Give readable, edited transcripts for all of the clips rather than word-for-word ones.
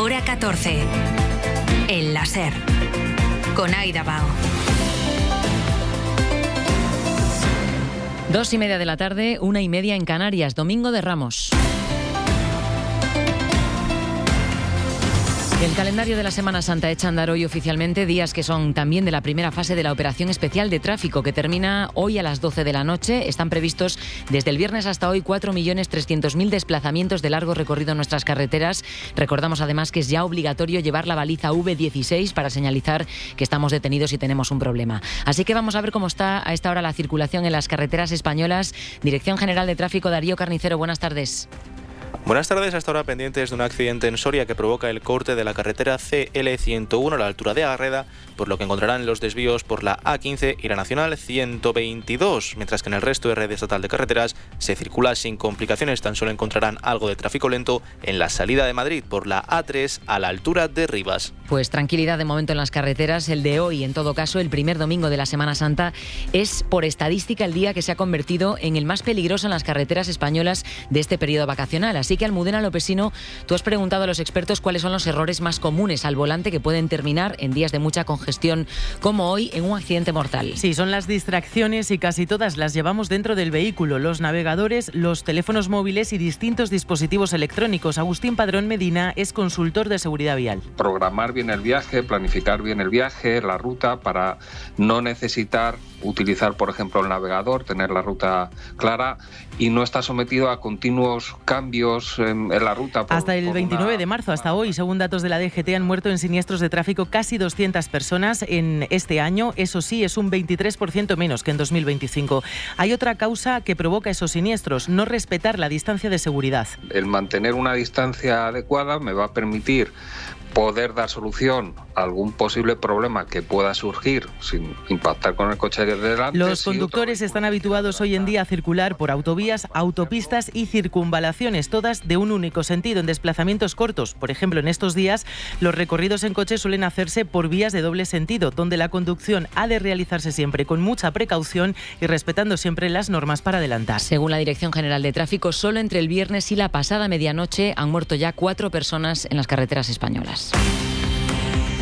Hora 14. El láser. Con Aida Bao. 2:30 de la tarde, 1:30 en Canarias, Domingo de Ramos. El calendario de la Semana Santa echa a andar hoy oficialmente, días que son también de la primera fase de la operación especial de tráfico que termina hoy a las 12 de la noche. Están previstos desde el viernes hasta hoy 4.300.000 desplazamientos de largo recorrido en nuestras carreteras. Recordamos además que es ya obligatorio llevar la baliza V16 para señalizar que estamos detenidos y tenemos un problema. Así que vamos a ver cómo está a esta hora la circulación en las carreteras españolas. Dirección General de Tráfico, Darío Carnicero, buenas tardes. Buenas tardes, hasta ahora pendientes de un accidente en Soria que provoca el corte de la carretera CL101 a la altura de Agarreda, por lo que encontrarán los desvíos por la A15 y la Nacional 122, mientras que en el resto de red estatal de carreteras se circula sin complicaciones, tan solo encontrarán algo de tráfico lento en la salida de Madrid por la A3 a la altura de Rivas. Pues tranquilidad de momento en las carreteras. El de hoy, en todo caso, el primer domingo de la Semana Santa, es por estadística el día que se ha convertido en el más peligroso en las carreteras españolas de este periodo vacacional. Así que, Almudena Lopesino, tú has preguntado a los expertos cuáles son los errores más comunes al volante que pueden terminar en días de mucha congestión como hoy en un accidente mortal. Sí, son las distracciones y casi todas las llevamos dentro del vehículo. Los navegadores, los teléfonos móviles y distintos dispositivos electrónicos. Agustín Padrón Medina es consultor de seguridad vial. Programar bien el viaje, planificar bien el viaje, la ruta, para no necesitar utilizar, por ejemplo, el navegador, tener la ruta clara y no estar sometido a continuos cambios en la ruta. Hasta el 29 de marzo, hasta hoy, según datos de la DGT, han muerto en siniestros de tráfico casi 200 personas en este año. Eso sí, es un 23% menos que en 2025. Hay otra causa que provoca esos siniestros: no respetar la distancia de seguridad. El mantener una distancia adecuada me va a permitir poder dar solución a algún posible problema que pueda surgir sin impactar con el coche de delante. Los conductores están habituados hoy en día a circular por autovías, autopistas y circunvalaciones, todas de un único sentido, en desplazamientos cortos. Por ejemplo, en estos días, los recorridos en coche suelen hacerse por vías de doble sentido, donde la conducción ha de realizarse siempre con mucha precaución y respetando siempre las normas para adelantar. Según la Dirección General de Tráfico, solo entre el viernes y la pasada medianoche han muerto ya 4 personas en las carreteras españolas.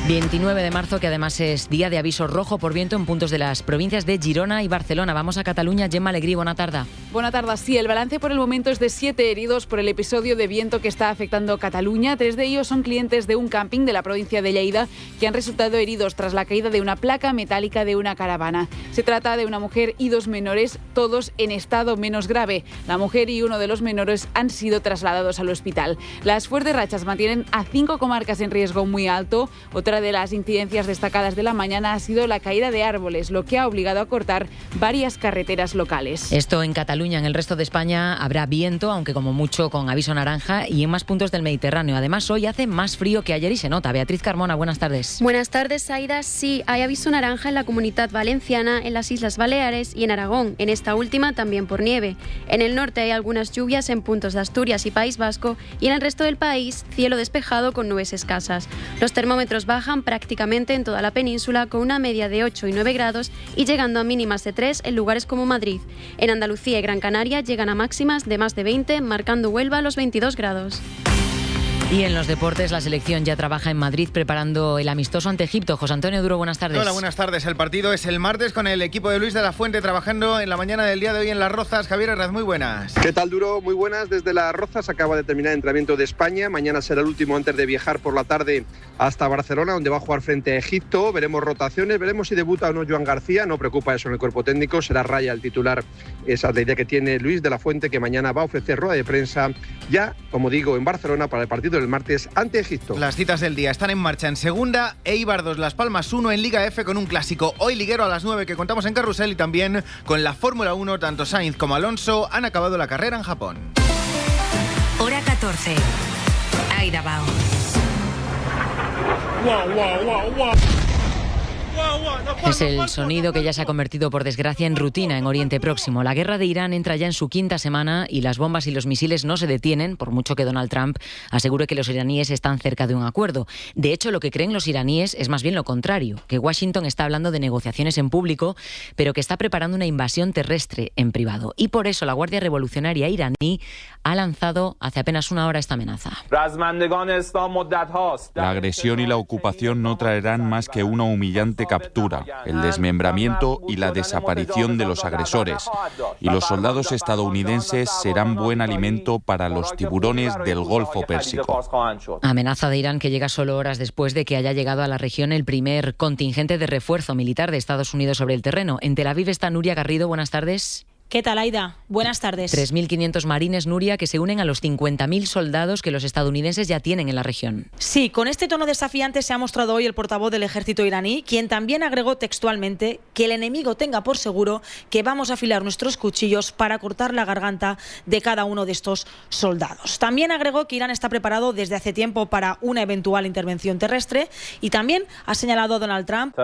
29 de marzo, que además es día de aviso rojo por viento en puntos de las provincias de Girona y Barcelona. Vamos a Cataluña. Gemma Alegrí, buena tarde. Buena tarde. Sí, el balance por el momento es de 7 heridos por el episodio de viento que está afectando Cataluña. 3 de ellos son clientes de un camping de la provincia de Lleida que han resultado heridos tras la caída de una placa metálica de una caravana. Se trata de una mujer y 2 menores, todos en estado menos grave. La mujer y uno de los menores han sido trasladados al hospital. Las fuertes rachas mantienen a 5 comarcas en riesgo muy alto. Otra de las incidencias destacadas de la mañana ha sido la caída de árboles, lo que ha obligado a cortar varias carreteras locales. Esto en Cataluña. En el resto de España habrá viento, aunque como mucho con aviso naranja, y en más puntos del Mediterráneo. Además, hoy hace más frío que ayer y se nota. Beatriz Carmona, buenas tardes. Buenas tardes, Aida. Sí, hay aviso naranja en la Comunidad Valenciana, en las Islas Baleares y en Aragón. En esta última también por nieve. En el norte hay algunas lluvias en puntos de Asturias y País Vasco, y en el resto del país cielo despejado con nubes escasas. Los termómetros bajan prácticamente en toda la península, con una media de 8 y 9 grados y llegando a mínimas de 3 en lugares como Madrid. En Andalucía y Gran Canaria llegan a máximas de más de 20, marcando Huelva los 22 grados. Y en los deportes, la selección ya trabaja en Madrid preparando el amistoso ante Egipto. José Antonio Duro, buenas tardes. Hola, buenas tardes. El partido es el martes con el equipo de Luis de la Fuente trabajando en la mañana del día de hoy en Las Rozas. Javier Herraz, muy buenas. ¿Qué tal, Duro? Muy buenas. Desde Las Rozas acaba de terminar el entrenamiento de España. Mañana será el último antes de viajar por la tarde hasta Barcelona, donde va a jugar frente a Egipto. Veremos rotaciones, veremos si debuta o no Joan García. No preocupa eso en el cuerpo técnico. Será Raya el titular. Esa es la idea que tiene Luis de la Fuente, que mañana va a ofrecer rueda de prensa ya, como digo, en Barcelona para el partido del martes ante Egipto. Las citas del día están en marcha en segunda. Eibar 2, Las Palmas 1 en Liga F con un clásico hoy liguero a las 9 que contamos en Carrusel, y también con la Fórmula 1. Tanto Sainz como Alonso han acabado la carrera en Japón. Hora 14. Aida Bao. Es el sonido que ya se ha convertido, por desgracia, en rutina en Oriente Próximo. La guerra de Irán entra ya en su quinta semana y las bombas y los misiles no se detienen, por mucho que Donald Trump asegure que los iraníes están cerca de un acuerdo. De hecho, lo que creen los iraníes es más bien lo contrario, que Washington está hablando de negociaciones en público, pero que está preparando una invasión terrestre en privado. Y por eso la Guardia Revolucionaria iraní ha lanzado hace apenas una hora esta amenaza. La agresión y la ocupación no traerán más que una humillante captura, el desmembramiento y la desaparición de los agresores. Y los soldados estadounidenses serán buen alimento para los tiburones del Golfo Pérsico. Amenaza de Irán que llega solo horas después de que haya llegado a la región el primer contingente de refuerzo militar de Estados Unidos sobre el terreno. En Tel Aviv está Nuria Garrido. Buenas tardes. ¿Qué tal, Aida? Buenas tardes. 3.500 marines, Nuria, que se unen a los 50.000 soldados que los estadounidenses ya tienen en la región. Sí, con este tono desafiante se ha mostrado hoy el portavoz del ejército iraní, quien también agregó textualmente que el enemigo tenga por seguro que vamos a afilar nuestros cuchillos para cortar la garganta de cada uno de estos soldados. También agregó que Irán está preparado desde hace tiempo para una eventual intervención terrestre y también ha señalado a Donald Trump,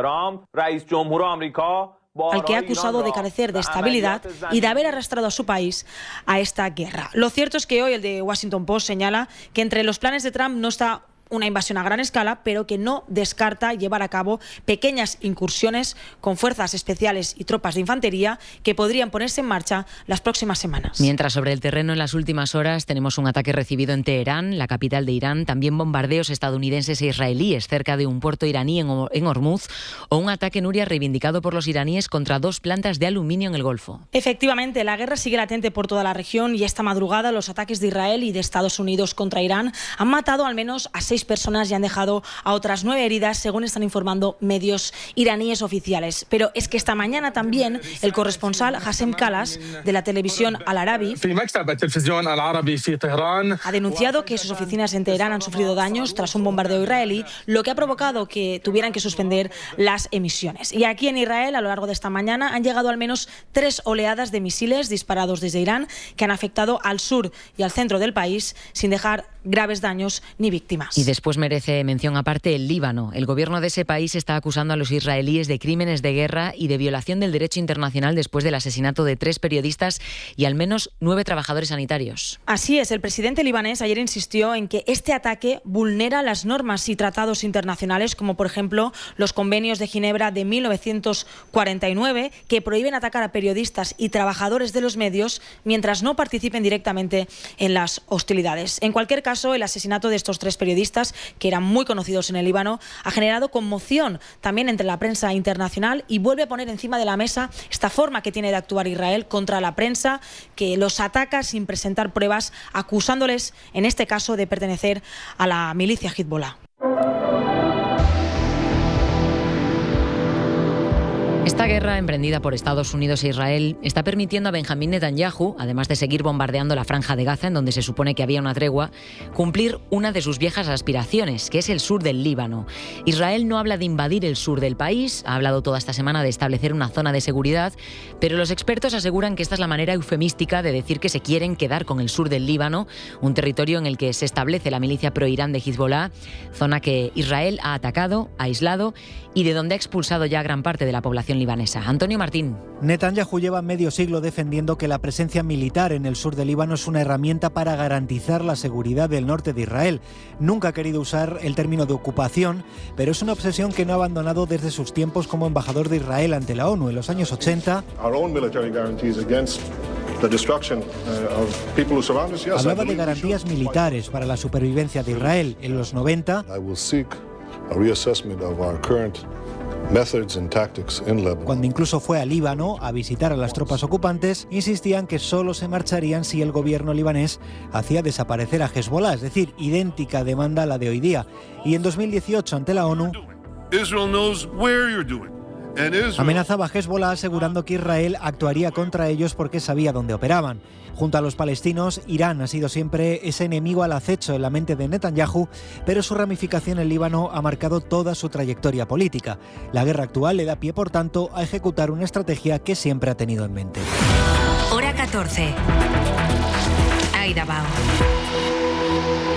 al que ha acusado de carecer de estabilidad y de haber arrastrado a su país a esta guerra. Lo cierto es que hoy el The Washington Post señala que entre los planes de Trump no está una invasión a gran escala, pero que no descarta llevar a cabo pequeñas incursiones con fuerzas especiales y tropas de infantería que podrían ponerse en marcha las próximas semanas. Mientras sobre el terreno en las últimas horas tenemos un ataque recibido en Teherán, la capital de Irán, también bombardeos estadounidenses e israelíes cerca de un puerto iraní en Hormuz, o un ataque, Nuria, reivindicado por los iraníes contra 2 plantas de aluminio en el Golfo. Efectivamente, la guerra sigue latente por toda la región y esta madrugada los ataques de Israel y de Estados Unidos contra Irán han matado al menos a 6 personas y han dejado a otras 9 heridas, según están informando medios iraníes oficiales. Pero es que esta mañana también el corresponsal Hassem Kalas, de la televisión Al Arabi, ha denunciado que sus oficinas en Teherán han sufrido daños tras un bombardeo israelí, lo que ha provocado que tuvieran que suspender las emisiones. Y aquí en Israel, a lo largo de esta mañana, han llegado al menos 3 oleadas de misiles disparados desde Irán que han afectado al sur y al centro del país, sin dejar graves daños ni víctimas. Y después merece mención aparte el Líbano. El gobierno de ese país está acusando a los israelíes de crímenes de guerra y de violación del derecho internacional después del asesinato de 3 periodistas y al menos 9 trabajadores sanitarios. Así es, el presidente libanés ayer insistió en que este ataque vulnera las normas y tratados internacionales, como por ejemplo los convenios de Ginebra de 1949, que prohíben atacar a periodistas y trabajadores de los medios mientras no participen directamente en las hostilidades. En cualquier caso, el asesinato de estos 3 periodistas, que eran muy conocidos en el Líbano, ha generado conmoción también entre la prensa internacional y vuelve a poner encima de la mesa esta forma que tiene de actuar Israel contra la prensa, que los ataca sin presentar pruebas, acusándoles, en este caso, de pertenecer a la milicia Hezbollah. Esta guerra, emprendida por Estados Unidos e Israel, está permitiendo a Benjamín Netanyahu, además de seguir bombardeando la franja de Gaza, en donde se supone que había una tregua, cumplir una de sus viejas aspiraciones, que es el sur del Líbano. Israel no habla de invadir el sur del país, ha hablado toda esta semana de establecer una zona de seguridad, pero los expertos aseguran que esta es la manera eufemística de decir que se quieren quedar con el sur del Líbano, un territorio en el que se establece la milicia pro-Irán de Hezbollah, zona que Israel ha atacado, aislado y de donde ha expulsado ya gran parte de la población libanesa. Antonio Martín. Netanyahu lleva medio siglo defendiendo que la presencia militar en el sur del Líbano es una herramienta para garantizar la seguridad del norte de Israel. Nunca ha querido usar el término de ocupación, pero es una obsesión que no ha abandonado desde sus tiempos como embajador de Israel ante la ONU en los años 80. Hablaba de garantías militares para la supervivencia de Israel. En los 90, cuando incluso fue a Líbano a visitar a las tropas ocupantes, insistían que solo se marcharían si el gobierno libanés hacía desaparecer a Hezbollah, es decir, idéntica demanda a la de hoy día. Y en 2018, ante la ONU, amenazaba a Hezbollah asegurando que Israel actuaría contra ellos porque sabía dónde operaban. Junto a los palestinos, Irán ha sido siempre ese enemigo al acecho en la mente de Netanyahu, pero su ramificación en Líbano ha marcado toda su trayectoria política. La guerra actual le da pie, por tanto, a ejecutar una estrategia que siempre ha tenido en mente. Hora 14. Aida Bao.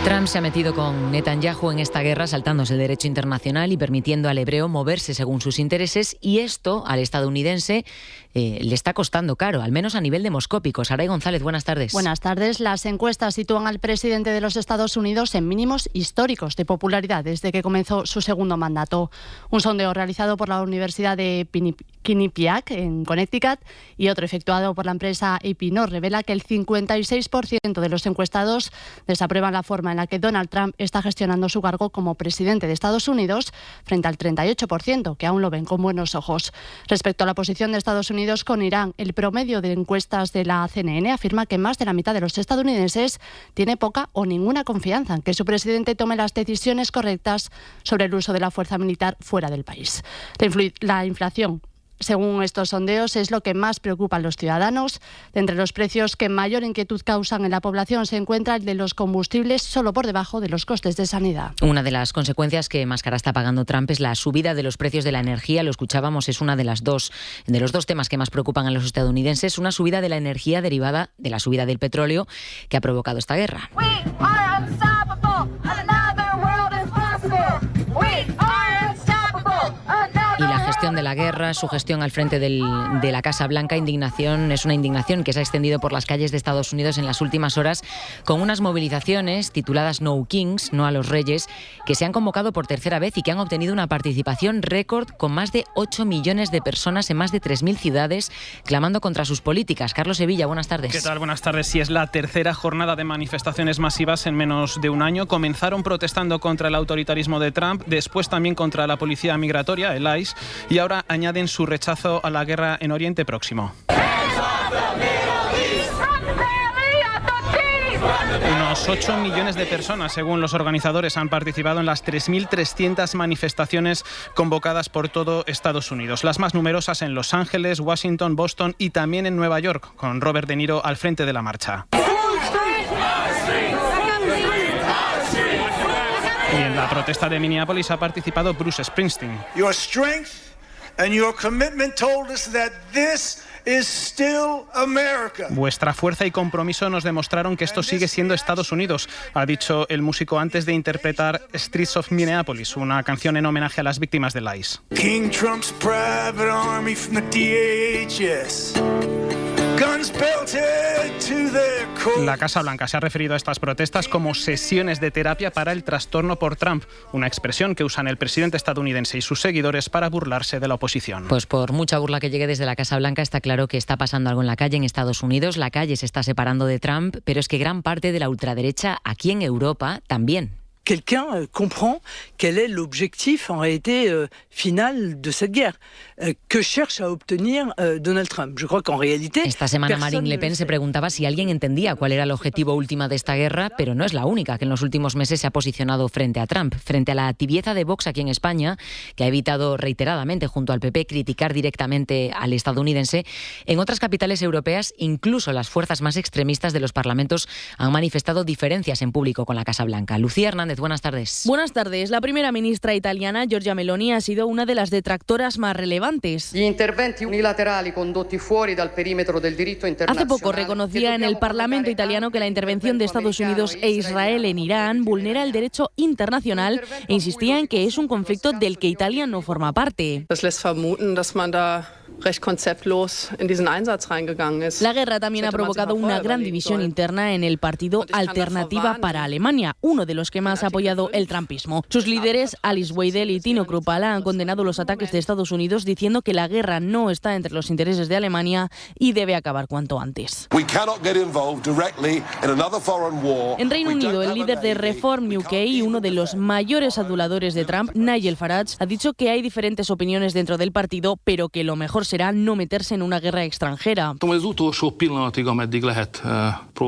Trump se ha metido con Netanyahu en esta guerra, saltándose el derecho internacional y permitiendo al hebreo moverse según sus intereses, y esto al estadounidense le está costando caro, al menos a nivel demoscópico. Saray González, buenas tardes. Buenas tardes. Las encuestas sitúan al presidente de los Estados Unidos en mínimos históricos de popularidad desde que comenzó su segundo mandato. Un sondeo realizado por la Universidad de Quinnipiac en Connecticut y otro efectuado por la empresa AP North revela que el 56% de los encuestados desaprueban la forma en la que Donald Trump está gestionando su cargo como presidente de Estados Unidos, frente al 38% que aún lo ven con buenos ojos. Respecto a la posición de Estados Unidos con Irán, el promedio de encuestas de la CNN afirma que más de la mitad de los estadounidenses tiene poca o ninguna confianza en que su presidente tome las decisiones correctas sobre el uso de la fuerza militar fuera del país. La inflación, según estos sondeos, es lo que más preocupa a los ciudadanos. De entre los precios que mayor inquietud causan en la población se encuentra el de los combustibles, solo por debajo de los costes de sanidad. Una de las consecuencias que más cara está pagando Trump es la subida de los precios de la energía. Lo escuchábamos, es una de los dos temas que más preocupan a los estadounidenses. Una subida de la energía derivada de la subida del petróleo que ha provocado esta guerra. Y la gestión de la guerra, su gestión al frente de la Casa Blanca, es una indignación que se ha extendido por las calles de Estados Unidos en las últimas horas, con unas movilizaciones tituladas No Kings, no a los reyes, que se han convocado por tercera vez y que han obtenido una participación récord con más de 8 millones de personas en más de 3.000 ciudades clamando contra sus políticas. Carlos Sevilla, buenas tardes. ¿Qué tal? Buenas tardes. Sí, es la tercera jornada de manifestaciones masivas en menos de un año. Comenzaron protestando contra el autoritarismo de Trump, después también contra la policía migratoria, el ICE, y ahora añaden su rechazo a la guerra en Oriente Próximo. Unos 8 millones de personas, según los organizadores, han participado en las 3.300 manifestaciones convocadas por todo Estados Unidos. Las más numerosas en Los Ángeles, Washington, Boston y también en Nueva York, con Robert De Niro al frente de la marcha. Y en la protesta de Minneapolis ha participado Bruce Springsteen. Your strength and your commitment told us that this is still America. Vuestra fuerza y compromiso nos demostraron que esto sigue siendo Estados Unidos, ha dicho el músico antes de interpretar Streets of Minneapolis, una canción en homenaje a las víctimas del ICE. King Trump's private army from the DHS. La Casa Blanca se ha referido a estas protestas como sesiones de terapia para el trastorno por Trump, una expresión que usan el presidente estadounidense y sus seguidores para burlarse de la oposición. Pues por mucha burla que llegue desde la Casa Blanca, está claro que está pasando algo en la calle en Estados Unidos. La calle se está separando de Trump, pero es que gran parte de la ultraderecha aquí en Europa también. Quelqu'un comprend quel est l'objectif en réalité final de cette guerre que cherche à obtenir Donald Trump. Je crois qu'en réalité esta semana Marine Le Pen se preguntaba si alguien entendía cuál era el objetivo último de esta guerra, pero no es la única que en los últimos meses se ha posicionado frente a Trump, frente a la tibieza de Vox aquí en España, que ha evitado reiteradamente junto al PP criticar directamente al estadounidense. En otras capitales europeas, incluso las fuerzas más extremistas de los parlamentos han manifestado diferencias en público con la Casa Blanca. Lucía Hernández, buenas tardes. Buenas tardes. La primera ministra italiana, Giorgia Meloni, ha sido una de las detractoras más relevantes. Hace poco reconocía en el Parlamento italiano que la intervención de Estados Unidos e Israel en Irán vulnera el derecho internacional e insistía en que es un conflicto del que Italia no forma parte. La guerra también ha provocado una gran división interna en el partido Alternativa para Alemania, uno de los que más ha apoyado el trumpismo. Sus líderes, Alice Weidel y Tino Kruppala, han condenado los ataques de Estados Unidos diciendo que la guerra no está entre los intereses de Alemania y debe acabar cuanto antes. En Reino Unido, el líder de Reform UK y uno de los mayores aduladores de Trump, Nigel Farage, ha dicho que hay diferentes opiniones dentro del partido, pero que lo mejor será no meterse en una guerra extranjera.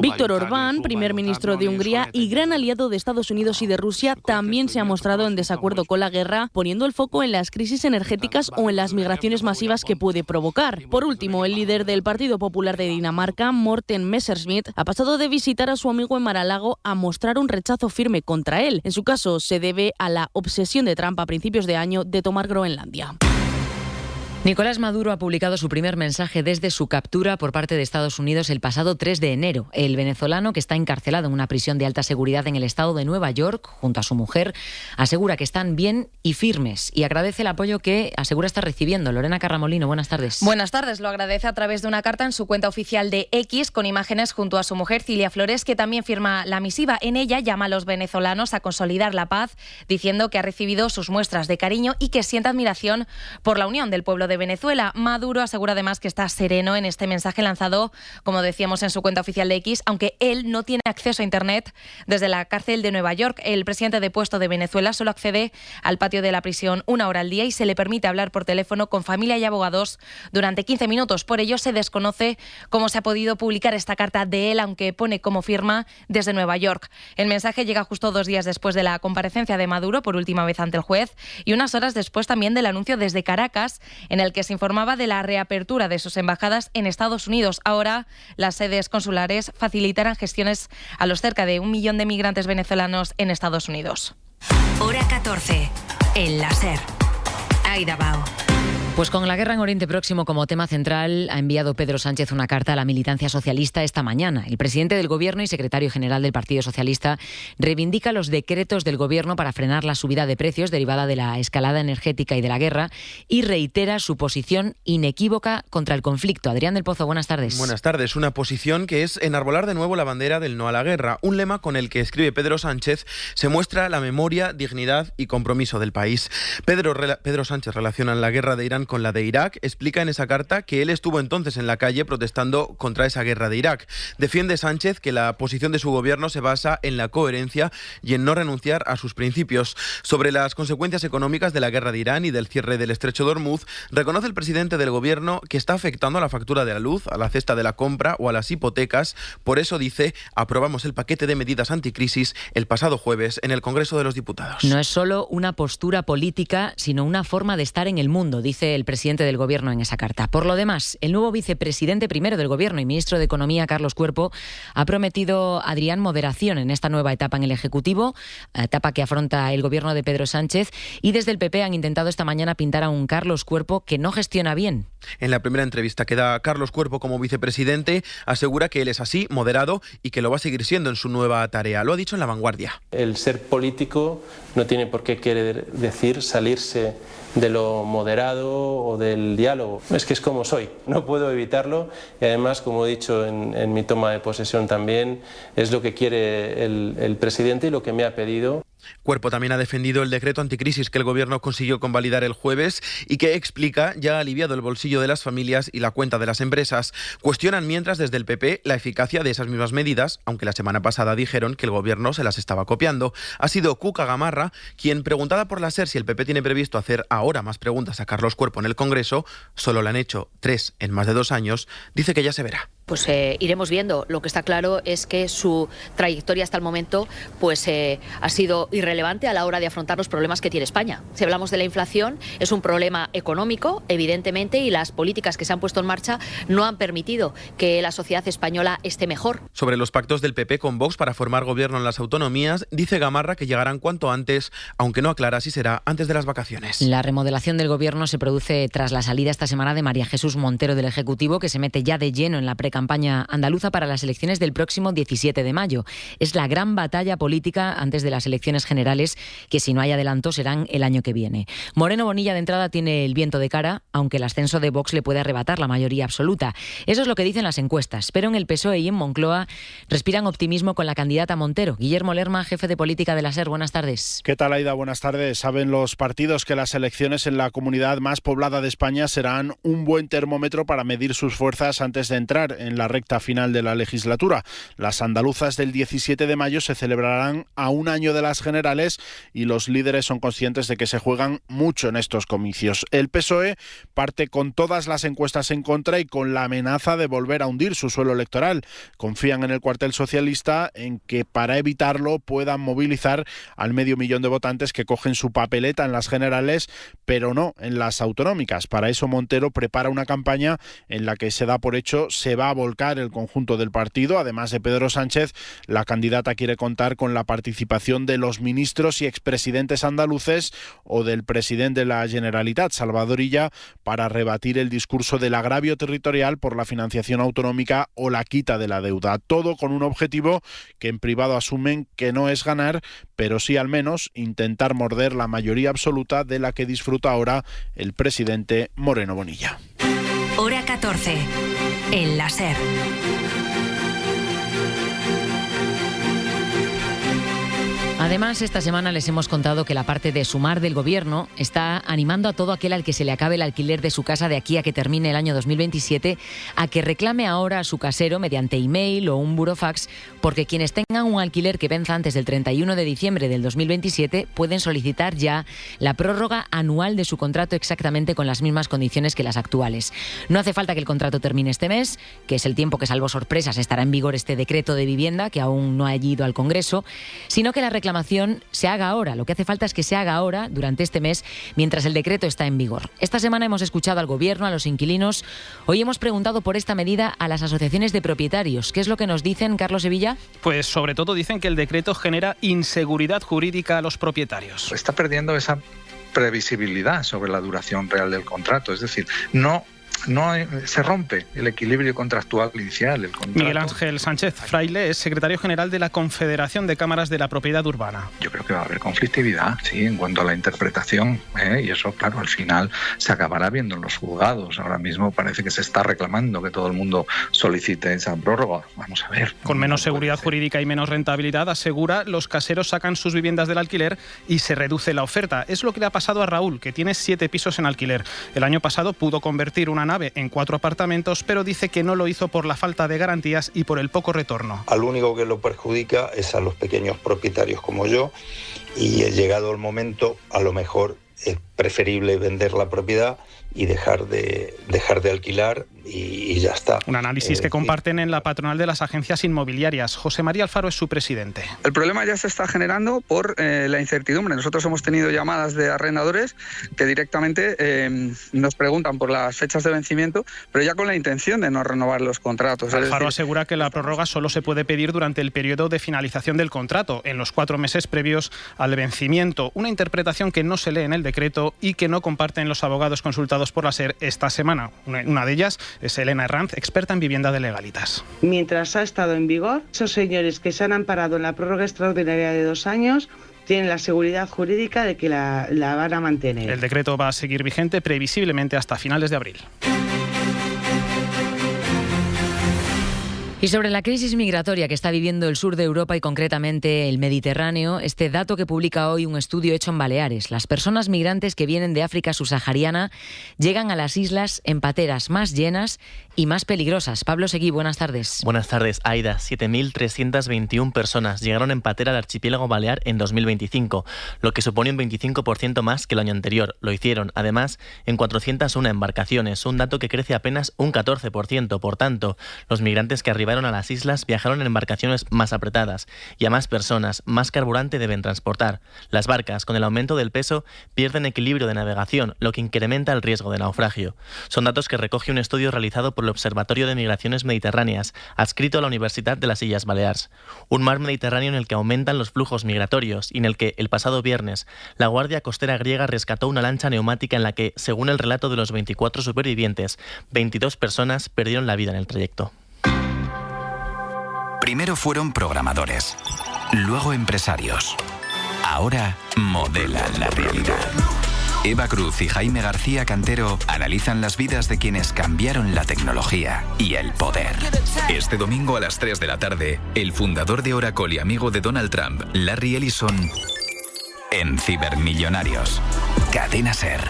Víctor Orbán, primer ministro de Hungría y gran aliado de Estados Unidos y de Rusia, también se ha mostrado en desacuerdo con la guerra, poniendo el foco en las crisis energéticas o en las migraciones masivas que puede provocar. Por último, el líder del Partido Popular de Dinamarca, Morten Messerschmidt, ha pasado de visitar a su amigo en Mar-a-Lago a mostrar un rechazo firme contra él. En su caso, se debe a la obsesión de Trump a principios de año de tomar Groenlandia. Nicolás Maduro ha publicado su primer mensaje desde su captura por parte de Estados Unidos el pasado 3 de enero. El venezolano, que está encarcelado en una prisión de alta seguridad en el estado de Nueva York, junto a su mujer, asegura que están bien y firmes y agradece el apoyo que asegura está recibiendo. Lorena Carramolino, buenas tardes. Buenas tardes. Lo agradece a través de una carta en su cuenta oficial de X con imágenes junto a su mujer Cilia Flores, que también firma la misiva. En ella llama a los venezolanos a consolidar la paz, diciendo que ha recibido sus muestras de cariño y que siente admiración por la unión del pueblo de Venezuela. Maduro asegura además que está sereno en este mensaje lanzado, como decíamos, en su cuenta oficial de X, aunque él no tiene acceso a Internet desde la cárcel de Nueva York. El presidente depuesto de Venezuela solo accede al patio de la prisión 1 hora al día y se le permite hablar por teléfono con familia y abogados durante 15 minutos. Por ello se desconoce cómo se ha podido publicar esta carta de él, aunque pone como firma desde Nueva York. El mensaje llega justo 2 días después de la comparecencia de Maduro por última vez ante el juez y unas horas después también del anuncio desde Caracas, en el que se informaba de la reapertura de sus embajadas en Estados Unidos. Ahora, las sedes consulares facilitarán gestiones a los cerca de 1 millón de migrantes venezolanos en Estados Unidos. Hora 14, en la SER. Aida Bao. Pues con la guerra en Oriente Próximo como tema central, ha enviado Pedro Sánchez una carta a la militancia socialista esta mañana. El presidente del Gobierno y secretario general del Partido Socialista reivindica los decretos del Gobierno para frenar la subida de precios derivada de la escalada energética y de la guerra y reitera su posición inequívoca contra el conflicto. Adrián del Pozo, buenas tardes. Buenas tardes. Una posición que es enarbolar de nuevo la bandera del no a la guerra, un lema con el que escribe Pedro Sánchez se muestra la memoria, dignidad y compromiso del país. Pedro Sánchez relaciona la guerra de Irán con la de Irak, explica en esa carta que él estuvo entonces en la calle protestando contra esa guerra de Irak. Defiende Sánchez que la posición de su gobierno se basa en la coherencia y en no renunciar a sus principios. Sobre las consecuencias económicas de la guerra de Irán y del cierre del estrecho de Hormuz, reconoce el presidente del gobierno que está afectando a la factura de la luz, a la cesta de la compra o a las hipotecas. Por eso dice, aprobamos el paquete de medidas anticrisis el pasado jueves en el Congreso de los Diputados. No es solo una postura política, sino una forma de estar en el mundo, dice el presidente del Gobierno en esa carta. Por lo demás, el nuevo vicepresidente primero del Gobierno y ministro de Economía, Carlos Cuerpo, ha prometido, Adrián, moderación en esta nueva etapa en el Ejecutivo, etapa que afronta el Gobierno de Pedro Sánchez, y desde el PP han intentado esta mañana pintar a un Carlos Cuerpo que no gestiona bien. En la primera entrevista que da Carlos Cuerpo como vicepresidente, asegura que él es así, moderado, y que lo va a seguir siendo en su nueva tarea. Lo ha dicho en La Vanguardia. El ser político no tiene por qué querer decir salirse de lo moderado o del diálogo. Es que es como soy, no puedo evitarlo y además, como he dicho en mi toma de posesión también, es lo que quiere el presidente y lo que me ha pedido. Cuerpo también ha defendido el decreto anticrisis que el Gobierno consiguió convalidar el jueves y que explica ya ha aliviado el bolsillo de las familias y la cuenta de las empresas. Cuestionan mientras desde el PP la eficacia de esas mismas medidas, aunque la semana pasada dijeron que el Gobierno se las estaba copiando. Ha sido Cuca Gamarra quien, preguntada por la SER si el PP tiene previsto hacer ahora más preguntas a Carlos Cuerpo en el Congreso, solo le han hecho 3 en más de 2 años, dice que ya se verá. Pues iremos viendo. Lo que está claro es que su trayectoria hasta el momento pues ha sido irrelevante a la hora de afrontar los problemas que tiene España. Si hablamos de la inflación, es un problema económico, evidentemente, y las políticas que se han puesto en marcha no han permitido que la sociedad española esté mejor. Sobre los pactos del PP con Vox para formar gobierno en las autonomías, dice Gamarra que llegarán cuanto antes, aunque no aclara si será antes de las vacaciones. La remodelación del Gobierno se produce tras la salida esta semana de María Jesús Montero del Ejecutivo, que se mete ya de lleno en la precampaña andaluza para las elecciones del próximo 17 de mayo. Es la gran batalla política antes de las elecciones generales, que si no hay adelanto serán el año que viene. Moreno Bonilla de entrada tiene el viento de cara, aunque el ascenso de Vox le puede arrebatar la mayoría absoluta. Eso es lo que dicen las encuestas, pero en el PSOE y en Moncloa respiran optimismo con la candidata Montero. Guillermo Lerma, jefe de política de la SER, buenas tardes. ¿Qué tal, Aida? Buenas tardes. Saben los partidos que las elecciones en la comunidad más poblada de España serán un buen termómetro para medir sus fuerzas antes de entrar en la recta final de la legislatura. Las andaluzas del 17 de mayo se celebrarán a un año de las generales y los líderes son conscientes de que se juegan mucho en estos comicios. El PSOE parte con todas las encuestas en contra y con la amenaza de volver a hundir su suelo electoral. Confían en el cuartel socialista en que para evitarlo puedan movilizar al 500.000 de votantes que cogen su papeleta en las generales, pero no en las autonómicas. Para eso Montero prepara una campaña en la que se da por hecho se va a volcar el conjunto del partido. Además de Pedro Sánchez, la candidata quiere contar con la participación de los ministros y expresidentes andaluces o del presidente de la Generalitat, Salvador Illa, para rebatir el discurso del agravio territorial por la financiación autonómica o la quita de la deuda. Todo con un objetivo que en privado asumen que no es ganar, pero sí al menos intentar morder la mayoría absoluta de la que disfruta ahora el presidente Moreno Bonilla. Hora 14. El láser. Además, esta semana les hemos contado que la parte de Sumar del Gobierno está animando a todo aquel al que se le acabe el alquiler de su casa de aquí a que termine el año 2027 a que reclame ahora a su casero mediante email o un burofax, porque quienes tengan un alquiler que venza antes del 31 de diciembre del 2027 pueden solicitar ya la prórroga anual de su contrato exactamente con las mismas condiciones que las actuales. No hace falta que el contrato termine este mes, que es el tiempo que, salvo sorpresas, estará en vigor este decreto de vivienda que aún no ha ido al Congreso, sino que la reclamación se haga ahora. Lo que hace falta es que se haga ahora, durante este mes, mientras el decreto está en vigor. Esta semana hemos escuchado al Gobierno, a los inquilinos. Hoy hemos preguntado por esta medida a las asociaciones de propietarios. ¿Qué es lo que nos dicen, Carlos Sevilla? Pues sobre todo dicen que el decreto genera inseguridad jurídica a los propietarios. Está perdiendo esa previsibilidad sobre la duración real del contrato. Es decir, no se rompe el equilibrio contractual inicial. Miguel Ángel Sánchez Fraile es secretario general de la Confederación de Cámaras de la Propiedad Urbana. Yo creo que va a haber conflictividad, sí, en cuanto a la interpretación, y eso, claro, al final se acabará viendo en los juzgados. Ahora mismo parece que se está reclamando que todo el mundo solicite esa prórroga. Vamos a ver. Con menos seguridad jurídica y menos rentabilidad, asegura, los caseros sacan sus viviendas del alquiler y se reduce la oferta. Es lo que le ha pasado a Raúl, que tiene 7 pisos en alquiler. El año pasado pudo convertir una nave en 4 apartamentos, pero dice que no lo hizo por la falta de garantías y por el poco retorno. Al único que lo perjudica es a los pequeños propietarios como yo, y llegado el momento, a lo mejor es preferible vender la propiedad y dejar de alquilar y ya está. Un análisis que comparten en la patronal de las agencias inmobiliarias. José María Alfaro es su presidente. El problema ya se está generando por la incertidumbre. Nosotros hemos tenido llamadas de arrendadores que directamente nos preguntan por las fechas de vencimiento, pero ya con la intención de no renovar los contratos. Alfaro asegura que la prórroga solo se puede pedir durante el periodo de finalización del contrato, en los 4 meses previos al vencimiento. Una interpretación que no se lee en el decreto y que no comparten los abogados consultados por la SER esta semana. Una de ellas es Elena Herranz, experta en vivienda de Legalitas. Mientras ha estado en vigor, esos señores que se han amparado en la prórroga extraordinaria de 2 años tienen la seguridad jurídica de que la van a mantener. El decreto va a seguir vigente previsiblemente hasta finales de abril. Y sobre la crisis migratoria que está viviendo el sur de Europa y concretamente el Mediterráneo, este dato que publica hoy un estudio hecho en Baleares. Las personas migrantes que vienen de África subsahariana llegan a las islas en pateras más llenas y más peligrosas. Pablo Seguí, buenas tardes. Buenas tardes, Aida. 7.321 personas llegaron en patera al archipiélago balear en 2025, lo que supone un 25% más que el año anterior. Lo hicieron, además, en 401 embarcaciones, un dato que crece apenas un 14%. Por tanto, los migrantes que arribaron a las islas viajaron en embarcaciones más apretadas y a más personas, más carburante deben transportar. Las barcas, con el aumento del peso, pierden equilibrio de navegación, lo que incrementa el riesgo de naufragio. Son datos que recoge un estudio realizado por el Observatorio de Migraciones Mediterráneas, adscrito a la Universidad de las Illes Balears. Un mar Mediterráneo en el que aumentan los flujos migratorios y en el que, el pasado viernes, la Guardia Costera griega rescató una lancha neumática en la que, según el relato de los 24 supervivientes, 22 personas perdieron la vida en el trayecto. Primero fueron programadores, luego empresarios. Ahora modelan la realidad. Eva Cruz y Jaime García Cantero analizan las vidas de quienes cambiaron la tecnología y el poder. Este domingo a las 3 de la tarde, el fundador de Oracle y amigo de Donald Trump, Larry Ellison, en Cibermillonarios. Cadena SER.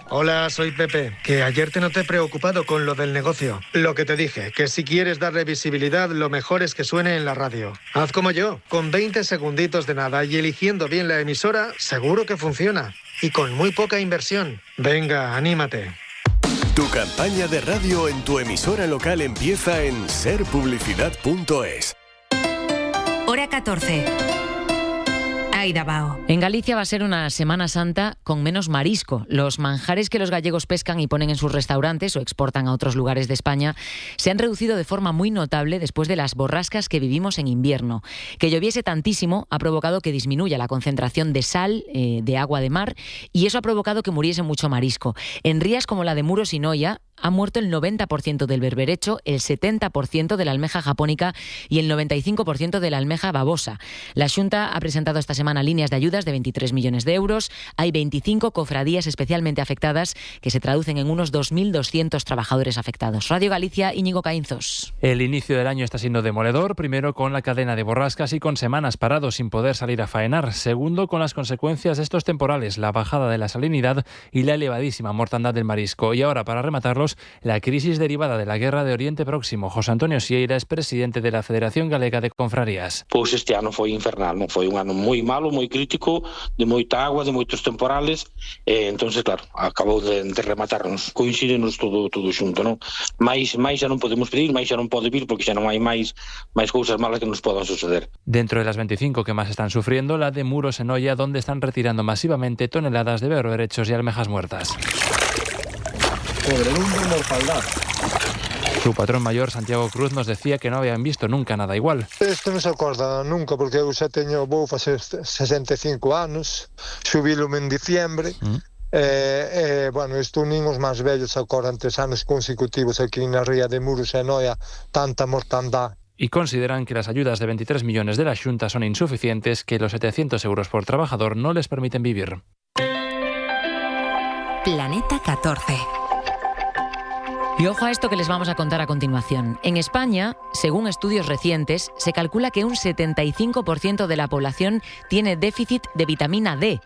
Hola, soy Pepe, que ayer te noté preocupado con lo del negocio. Lo que te dije, que si quieres darle visibilidad, lo mejor es que suene en la radio. Haz como yo, con 20 segunditos de nada y eligiendo bien la emisora, seguro que funciona. Y con muy poca inversión. Venga, anímate. Tu campaña de radio en tu emisora local empieza en serpublicidad.es. Hora 14. Aida Bao. En Galicia va a ser una Semana Santa con menos marisco. Los manjares que los gallegos pescan y ponen en sus restaurantes o exportan a otros lugares de España se han reducido de forma muy notable después de las borrascas que vivimos en invierno. Que lloviese tantísimo ha provocado que disminuya la concentración de sal, de agua de mar, y eso ha provocado que muriese mucho marisco. En rías como la de Muros y Noia ha muerto el 90% del berberecho, el 70% de la almeja japónica y el 95% de la almeja babosa. La Xunta ha presentado esta semana líneas de ayudas de 23 millones de euros. Hay 25 cofradías especialmente afectadas que se traducen en unos 2.200 trabajadores afectados. Radio Galicia, Íñigo Caínzos. El inicio del año está siendo demoledor, primero con la cadena de borrascas y con semanas parados sin poder salir a faenar. Segundo, con las consecuencias de estos temporales, la bajada de la salinidad y la elevadísima mortandad del marisco. Y ahora, para rematarlos, la crisis derivada de la guerra de Oriente Próximo. José Antonio Sieira es presidente de la Federación Galega de Confrarías. Pois este ano foi infernal, non foi un ano moi malo, moi crítico, de moita agua, de moitos temporales, entonces claro, acabou de rematarnos, coincidenos todo xunto, non? Mais xa non podemos pedir, máis xa non pode vir porque xa non hai máis cousas malas que nos podan suceder. Dentro de las 25 que más están sufriendo, la de Muros en Noia, donde están retirando masivamente toneladas de berberechos y almejas muertas. Su patrón mayor, Santiago Cruz, nos decía que no habían visto nunca nada igual. Isto non se acorda nunca, porque eu xa vou facer 65 anos, xubilome en diciembre, bueno, isto nin os máis vellos se acordan 3 anos consecutivos aquí na ría de Muros e Noia, tanta mortandad. Y consideran que las ayudas de 23 millones de la Xunta son insuficientes, que los 700 euros por trabajador no les permiten vivir. Planeta 14. Y ojo a esto que les vamos a contar a continuación. En España, según estudios recientes, se calcula que un 75% de la población tiene déficit de vitamina D.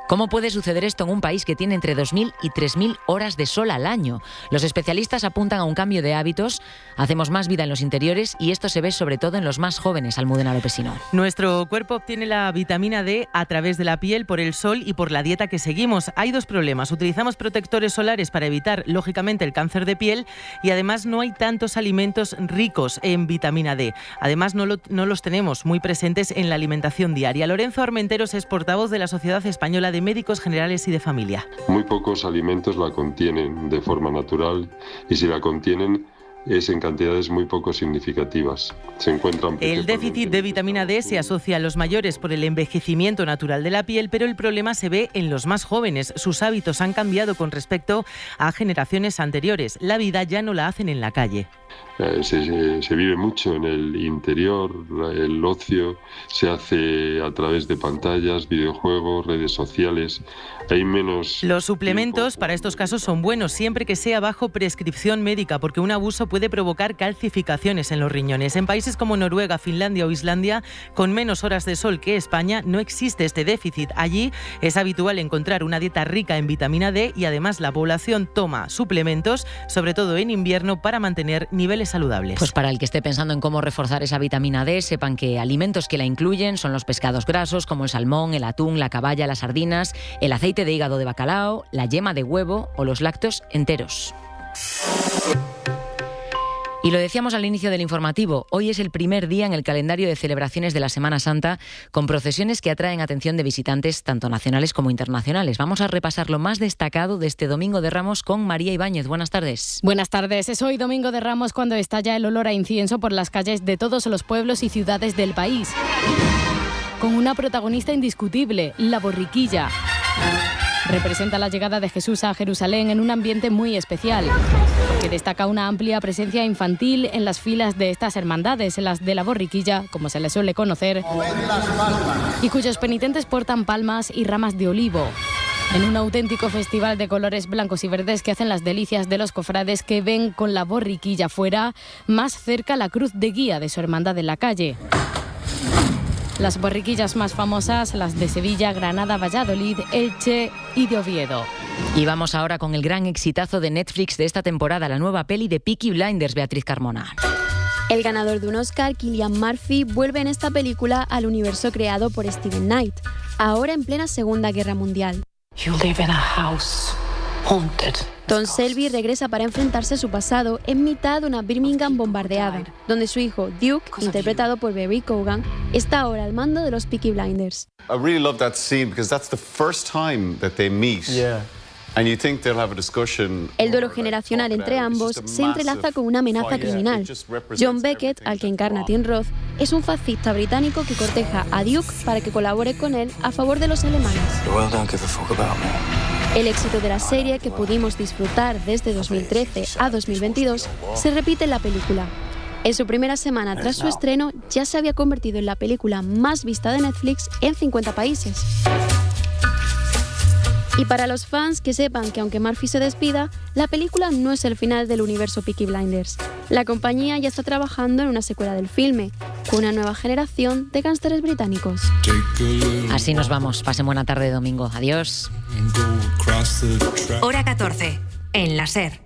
¿Cómo puede suceder esto en un país que tiene entre 2.000 y 3.000 horas de sol al año? Los especialistas apuntan a un cambio de hábitos, hacemos más vida en los interiores y esto se ve sobre todo en los más jóvenes, Almudena Lopesino. Nuestro cuerpo obtiene la vitamina D a través de la piel, por el sol y por la dieta que seguimos. Hay dos problemas. Utilizamos protectores solares para evitar, lógicamente, el cáncer de piel y además no hay tantos alimentos ricos en vitamina D. Además, no los tenemos muy presentes en la alimentación diaria. Lorenzo Armenteros es portavoz de la Sociedad Española de Médicos Generales y de Familia. Muy pocos alimentos la contienen de forma natural y si la contienen es en cantidades muy poco significativas. Se encuentran. El déficit de vitamina D se asocia a los mayores por el envejecimiento natural de la piel, pero el problema se ve en los más jóvenes. Sus hábitos han cambiado con respecto a generaciones anteriores. La vida ya no la hacen en la calle. Se vive mucho en el interior, el ocio se hace a través de pantallas, videojuegos, redes sociales. Hay menos. Los suplementos para estos casos son buenos siempre que sea bajo prescripción médica, porque un abuso puede provocar calcificaciones en los riñones. En países como Noruega, Finlandia o Islandia, con menos horas de sol que España, no existe este déficit. Allí es habitual encontrar una dieta rica en vitamina D y además la población toma suplementos, sobre todo en invierno, para mantener niveles saludables. Pues para el que esté pensando en cómo reforzar esa vitamina D, sepan que alimentos que la incluyen son los pescados grasos como el salmón, el atún, la caballa, las sardinas, el aceite de hígado de bacalao, la yema de huevo o los lácteos enteros. Y lo decíamos al inicio del informativo, hoy es el primer día en el calendario de celebraciones de la Semana Santa con procesiones que atraen atención de visitantes tanto nacionales como internacionales. Vamos a repasar lo más destacado de este Domingo de Ramos con María Ibáñez. Buenas tardes. Buenas tardes. Es hoy Domingo de Ramos cuando estalla el olor a incienso por las calles de todos los pueblos y ciudades del país. Con una protagonista indiscutible, la borriquilla. Representa la llegada de Jesús a Jerusalén en un ambiente muy especial, que destaca una amplia presencia infantil en las filas de estas hermandades, en las de la borriquilla, como se les suele conocer, y cuyos penitentes portan palmas y ramas de olivo, en un auténtico festival de colores blancos y verdes que hacen las delicias de los cofrades que ven con la borriquilla fuera más cerca la cruz de guía de su hermandad en la calle. Las borriquillas más famosas, las de Sevilla, Granada, Valladolid, Elche y de Oviedo. Y vamos ahora con el gran exitazo de Netflix de esta temporada, la nueva peli de Peaky Blinders, Beatriz Carmona. El ganador de un Oscar, Cillian Murphy, vuelve en esta película al universo creado por Steven Knight, ahora en plena Segunda Guerra Mundial. You live in a house haunted. Tom Shelby regresa para enfrentarse a su pasado en mitad de una Birmingham bombardeada, donde su hijo Duke, interpretado por Barry Keoghan, está ahora al mando de los Peaky Blinders. I really love that scene because that's the first time that they meet. And you think they'll have a discussion. El duelo generacional entre ambos se entrelaza con una amenaza criminal. John Beckett, al que encarna Tim Roth, es un fascista británico que corteja a Duke para que colabore con él a favor de los alemanes. El éxito de la serie, que pudimos disfrutar desde 2013 a 2022, se repite en la película. En su primera semana tras su estreno, ya se había convertido en la película más vista de Netflix en 50 países. Y para los fans, que sepan que aunque Murphy se despida, la película no es el final del universo Peaky Blinders. La compañía ya está trabajando en una secuela del filme, con una nueva generación de gángsteres británicos. Así nos vamos. Pasen buena tarde de domingo. Adiós. Hora 14, en la SER.